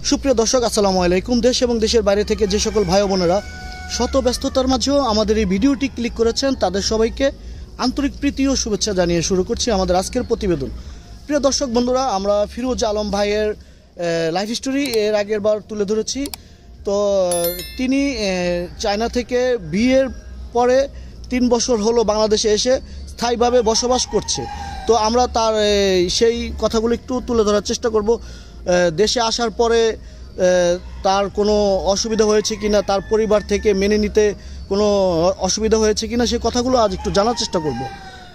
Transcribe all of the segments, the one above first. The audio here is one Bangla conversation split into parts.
সুপ্রিয় দর্শক, আসসালামু আলাইকুম। দেশ এবং দেশের বাইরে থেকে যে সকল ভাই বোনেরা শত ব্যস্ততার মাঝেও আমাদের এই ভিডিওটি ক্লিক করেছেন, তাদের সবাইকে আন্তরিক প্রীতি ও শুভেচ্ছা জানিয়ে শুরু করছি আমাদের আজকের প্রতিবেদন। প্রিয় দর্শক বন্ধুরা, আমরা ফিরোজ আলম ভাইয়ের লাইফ স্টোরি এর আগের বার তুলে ধরেছি। তো তিনি চায়না থেকে বিয়ের পরে 3 বছর হলো বাংলাদেশে এসে স্থায়ীভাবে বসবাস করছে। তো আমরা তার সেই কথাগুলো একটু তুলে ধরার চেষ্টা করব। দেশে আসার পরে তার কোনো অসুবিধা হয়েছে কিনা, তার পরিবার থেকে মেনে নিতে কোনো অসুবিধা হয়েছে কিনা, সেই কথাগুলো আজ একটু জানার চেষ্টা করব।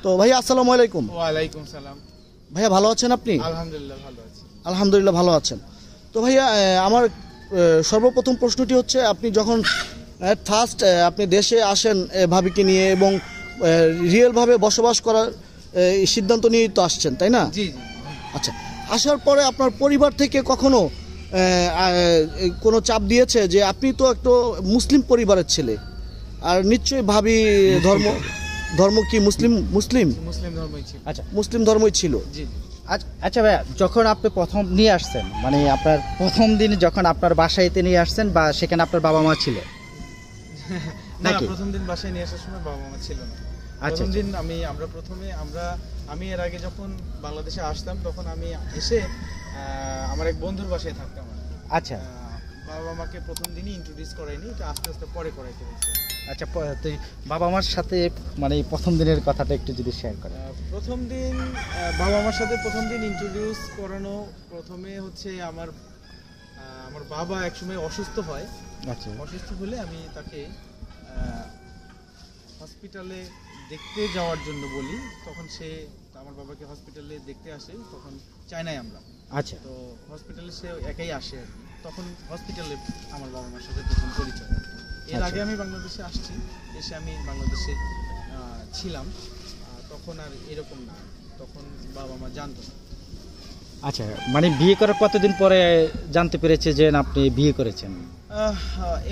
তো ভাইয়া আসসালামু আলাইকুম। ওয়ালাইকুম সালাম। ভাইয়া ভালো আছেন আপনি? আলহামদুলিল্লাহ ভালো আছি। আলহামদুলিল্লাহ ভালো আছেন। তো ভাইয়া আমার সর্বপ্রথম প্রশ্নটি হচ্ছে, আপনি যখন ফার্স্ট আপনি দেশে আসেন ভাবিকে নিয়ে এবং রিয়েলভাবে বসবাস করার সিদ্ধান্ত নিয়েই তো আসছেন, তাই না? জি জি। আচ্ছা, আসার পরে আপনার পরিবার থেকে কখনো কোনো চাপ দিয়েছে যে আপনি তো একটা মুসলিম পরিবারের ছেলে, আর নিশ্চয়ই ভাবি ধর্ম কি মুসলিম মুসলিম মুসলিম ধর্মই ছিল। আচ্ছা, মুসলিম ধর্মই ছিল। জি। আচ্ছা ভাইয়া, যখন আপনি প্রথম নিয়ে আসছেন, মানে আপনার প্রথম দিন যখন আপনার বাসায়তে নিয়ে আসছেন, বা সেখানে আপনার বাবা মা ছিল না, নাকি? প্রথম দিন বাসায় নিয়ে আসার সময় বাবা মা ছিল না। আচ্ছা, প্রথম দিন আমি এর আগে যখন বাংলাদেশে আসতাম, তখন আমি এসে আমার এক বন্ধুর বাসায় থাকতাম। আচ্ছা বাবা মাকে প্রথম দিনই ইন্ট্রোডিউস করাইনি, এটা আস্তে আস্তে পরে করাইতে হয়েছে। আচ্ছা, তো বাবা মার সাথে মানে প্রথম দিনের কথাটা একটু যদি শেয়ার করেন। প্রথম দিন বাবা মার সাথে প্রথম দিন ইন্ট্রোডিউস করানো, প্রথমে হচ্ছে আমার বাবা একসময় অসুস্থ হয়। আচ্ছা অসুস্থ হলে আমি তাকে হসপিটালে দেখতে যাওয়ার জন্য বলি, তখন সে আমার বাবাকে হসপিটালে দেখতে আসে, তখন চায়নায় আমরা। আচ্ছা, তো হসপিটালে সে একাই আসে আর কি। তখন হসপিটালে আমার বাবা মার সাথে প্রথম পরিচয়। এর আগে আমি বাংলাদেশে আসছি, এসে আমি বাংলাদেশে ছিলাম, তখন আর এরকম না, তখন বাবা মা জানতো না। আচ্ছা, মানে বিয়ে করার কতদিন পরে জানতে পেরেছে যে আপনি বিয়ে করেছেন?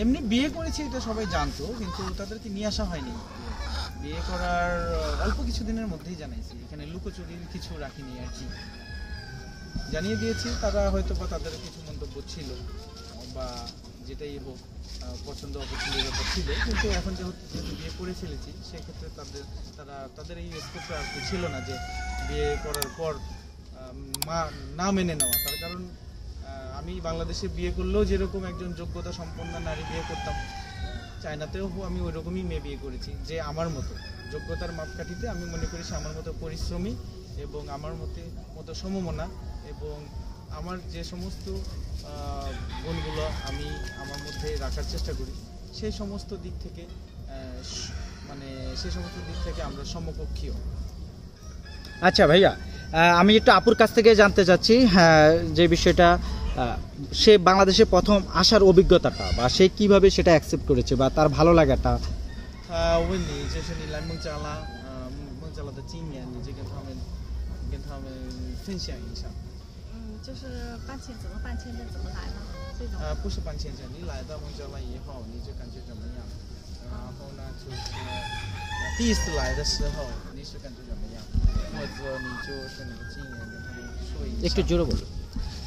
এমনি বিয়ে করেছি এটা সবাই জানতো, কিন্তু তাদেরকে নিয়ে আসা হয়নি। বিয়ে করার অল্প কিছু দিনের মধ্যেই জানাইছি, এখানে লুকোচুরির কিছু রাখিনি আর কি, জানিয়ে দিয়েছি। তারা হয়তো বা তাদের কিছু মন্তব্য ছিল, বা যেটাই হোক, পছন্দ অপছন্দের ব্যাপার ছিল, কিন্তু এখন যেহেতু বিয়ে করে ফেলেছি, সেক্ষেত্রে তাদের এই স্কোপটা আর কি ছিল না যে বিয়ে করার পর না মেনে নেওয়া। তার কারণ আমি বাংলাদেশে বিয়ে করলেও যেরকম একজন যোগ্যতা সম্পন্ন নারী বিয়ে করতাম, চায়নাতেও আমি ওই রকমই মেয়ে বিয়ে করেছি, যে আমার মতো যোগ্যতার মাপকাঠিতে আমি মনে করি সে আমার মতো পরিশ্রমী এবং আমার মতো সমমনা, এবং আমার যে সমস্ত গুণগুলো আমি আমার মধ্যে রাখার চেষ্টা করি, সেই সমস্ত দিক থেকে আমরা সমকক্ষীয়। আচ্ছা ভাইয়া, আমি একটু আপুর কাছ থেকে জানতে চাচ্ছি, যে বিষয়টা সে বাংলাদেশে প্রথম আসার অভিজ্ঞতাটা, বা সে কিভাবে সেটা অ্যাকসেপ্ট করেছে, বা তার ভালো লাগাটা। 问你，就是你来孟加拉，孟加拉的今年，你就跟他们分享一下。就是怎么办签证，怎么来呢？这种。不是办签证，你来到孟加拉以后，你就感觉怎么样？然后呢，就是第一次来的时候，你是感觉怎么样？或者你就是你的经验跟他们说一下。একটু জোরে বলুন।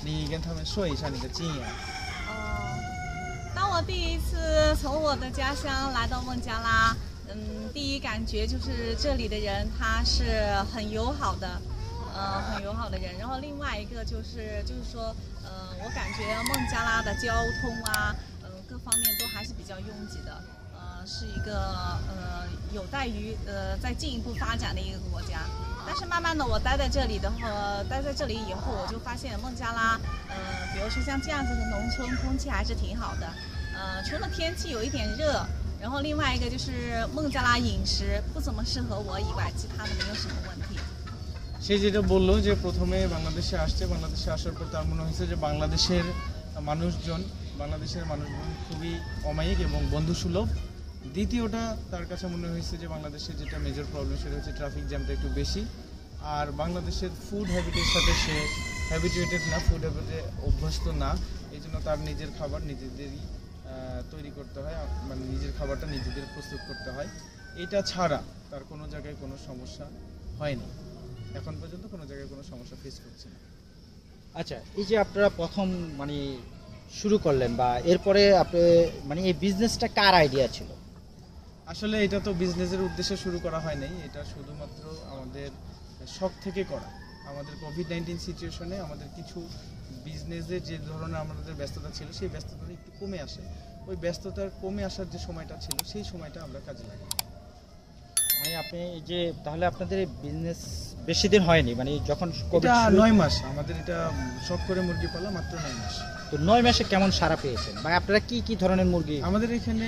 你跟他们说一下你的经验。当我第一次从我的家乡来到孟加拉，第一感觉就是这里的人他是很友好的，很友好的人。然后另外一个就是说，我感觉孟加拉的交通啊，各方面都还是比较拥挤的，是一个有待于再进一步发展的一个国家。但是慢慢的我待在这里以后，我就发现孟加拉，比如说像这样子的农村，空气还是挺好的。除了天气有一点热，然后另外一个就是孟加拉饮食不怎么适合我以外，其他的没有什么问题。সে যেটা বললো যে প্রথমে বাংলাদেশে আসার পর তার মনে হয়েছে যে বাংলাদেশের মানুষজন খুবই অমায়িক এবং বন্ধুসুলভ। দ্বিতীয়টা, তার কাছে মনে হয়েছে যে বাংলাদেশের যেটা মেজর প্রবলেম সেটা হচ্ছে ট্রাফিক জ্যামটা একটু বেশি, আর বাংলাদেশের ফুড হ্যাবিটের সাথে সে হ্যাবিচুয়েটেড না, ফুড হ্যাবিটে অভ্যস্ত না। এই জন্য তার নিজের খাবার নিজেদেরই তৈরি করতে হয়, মানে নিজের খাবারটা নিজেদের প্রস্তুত করতে হয়। এটা ছাড়া তার কোনো জায়গায় কোনো সমস্যা হয়নি, এখন পর্যন্ত কোনো জায়গায় কোনো সমস্যা ফেস করছে না। আচ্ছা, এই যে আপনারা প্রথম মানে শুরু করলেন বা এরপরে আপনি মানে এই বিজনেসটা কার আইডিয়া ছিল? আসলে এটা তো বিজনেসের উদ্দেশ্যে শুরু করা হয় নাই, এটা শুধুমাত্র আমাদের শখ থেকে করা। আমাদের কোভিড-19 সিচুয়েশনে আমাদের কিছু বিজনেসের যে ধরনের আমাদের ব্যস্ততা ছিল সেই ব্যস্ততা একটু কমে আসে। ওই ব্যস্ততার কমে আসার যে সময়টা ছিল সেই সময়টা আমরা কাজে লাগাই। মানে আপনি এই যে তাহলে আপনাদের বিজনেস বেশি দিন হয়নি, মানে যখন কোভিড এটা শুরু- 9 মাস আমাদের, এটা শখ করে মুরগি পালা মাত্র 9 মাস। তো 9 মাসে কেমন সাড়া পেয়েছেন, মানে আপনারা কি কি ধরনের মুরগি? আমাদের এখানে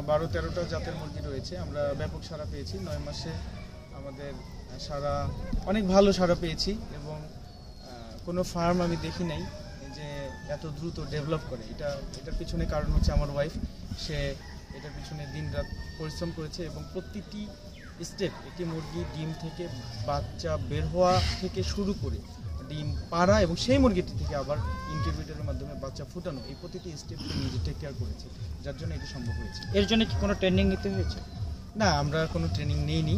12-13টা জাতের মুরগি রয়েছে, আমরা ব্যাপক সাড়া পেয়েছি 9 মাসে। আমাদের সাড়া অনেক ভালো সাড়া পেয়েছি এবং কোনো ফার্ম আমি দেখি নাই যে এত দ্রুত ডেভেলপ করে। এটার পিছনে কারণ হচ্ছে আমার ওয়াইফ, সে এটার পিছনে দিনরাত পরিশ্রম করেছে এবং প্রতিটি স্টেপ, একটি মুরগি ডিম থেকে বাচ্চা বের হওয়া থেকে শুরু করে ডিম পাড়া এবং সেই মুরগিটি থেকে আবার ইনকিউবেটরের মাধ্যমে বাচ্চা ফুটানো, এই প্রতিটি স্টেপ নিজে টেক কেয়ার করেছে, যার জন্য এটা সম্ভব হয়েছে। এর জন্য কি কোনো ট্রেনিং নিতে হয়েছে? না, আমরা কোনো ট্রেনিং নেইনি।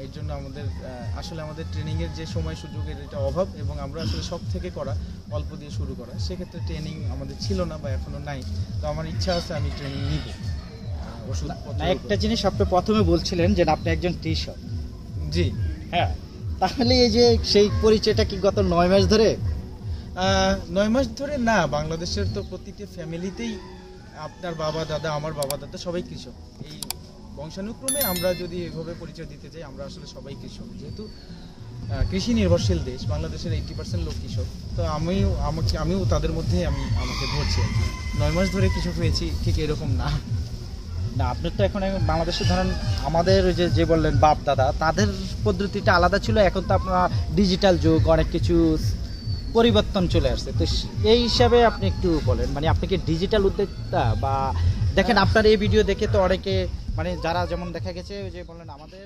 এর জন্য আমাদের আসলে আমাদের ট্রেনিংয়ের যে সময় সুযোগের এটা অভাব এবং আমরা আসলে শখ থেকে করা, অল্প দিয়ে শুরু করা, সেক্ষেত্রে ট্রেনিং আমাদের ছিল না বা এখনো নাই। তো আমার ইচ্ছা আছে আমি ট্রেনিং নিব। ওষুধ না, একটা জিনিস আপনি প্রথমে বলছিলেন যে আপনি একজন কৃষক। জি, হ্যাঁ, তাহলে এই যে সেই পরিচয়টা কি গত 9 মাস ধরে? 9 মাস ধরে না, বাংলাদেশের তো প্রতিটি ফ্যামিলিতেই আপনার বাবা দাদা, আমার বাবা দাদা সবাই কৃষক। এই বংশানুক্রমে আমরা যদি এভাবে পরিচয় দিতে চাই, আমরা আসলে সবাই কৃষক। যেহেতু কৃষি নির্ভরশীল দেশ, বাংলাদেশের 80% লোক কৃষক, তো আমিও তাদের মধ্যে আমাকে ধরছি আর কি। 9 মাস ধরে কৃষক হয়েছি ঠিক এরকম না। না, আপনি তো এখন বাংলাদেশে ধরেন আমাদের ওই যে বললেন বাপ দাদা, তাদের পদ্ধতিটা আলাদা ছিল, এখন তো আপনার ডিজিটাল যুগ, অনেক কিছু পরিবর্তন চলে আসছে। তো এই হিসাবে আপনি একটু বলেন, মানে আপনি কি ডিজিটাল উদ্যোক্তা? বা দেখেন আপনার এই ভিডিও দেখে তো অনেকে, মানে যারা যেমন দেখা গেছে ওই যে বললেন আমাদের